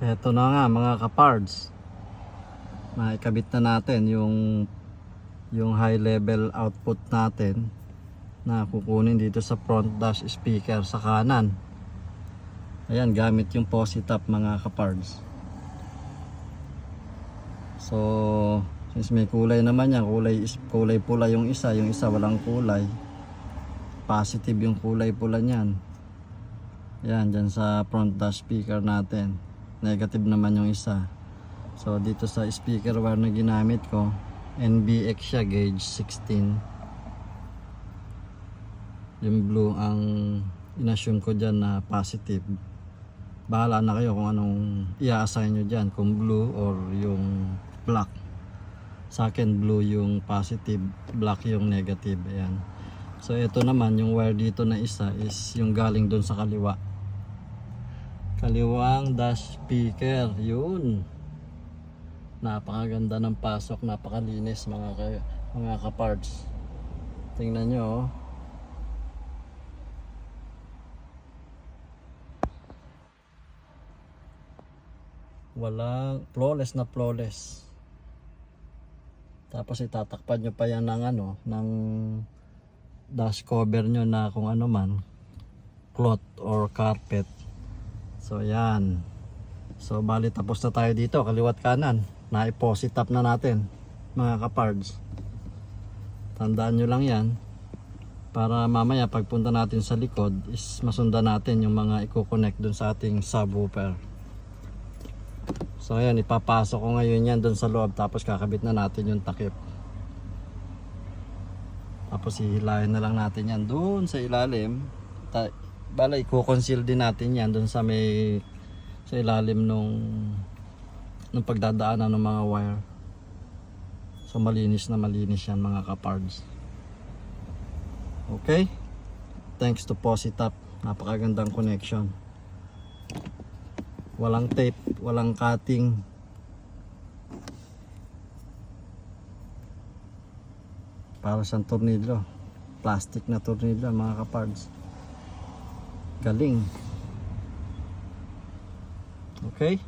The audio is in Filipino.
Eto na nga mga kapards, naikabit na natin yung high level output natin na kukunin dito sa front dash speaker sa kanan. Ayan, gamit yung Positap mga kapards. So since may kulay naman yan, kulay pula yung isa walang kulay. Positive yung kulay pula niyan. Ayan, dyan sa front dash speaker natin. Negative naman yung isa. So dito sa speaker wire na ginamit ko, NBX siya, gauge 16. Yung blue ang inassume ko dyan na positive. Bahala na kayo kung anong i-assign nyo dyan, kung blue or yung black. Sa akin blue yung positive, black yung negative. Ayan. So ito naman yung wire dito na isa is yung galing doon sa kaliwang dash speaker. Yun, napakaganda ng pasok, napakalinis mga kaparts. Tingnan nyo, oh. Walang flawless na flawless. Tapos itatakpan nyo pa yan ng dash cover nyo na kung ano man, cloth or carpet. So yan. So bali tapos na tayo dito, kaliwat kanan. Na-Positap na natin mga kapards. Tandaan nyo lang yan para mamaya pagpunta natin sa likod is masundan natin yung mga i-connect dun sa ating subwoofer. So ayan, ipapasok ko ngayon yan dun sa loob, tapos kakabit na natin yung takip. Tapos hihilahin na lang natin yan dun sa ilalim. Bala i-conceal din natin yan dun sa ilalim nung pagdadaanan ng mga wire. So malinis na malinis yan mga kapards. Okay, thanks to Positap, napakagandang connection. Walang tape, walang cutting. Para sa tornilyo, plastic na tornilyo mga kapards. Galing. Okay.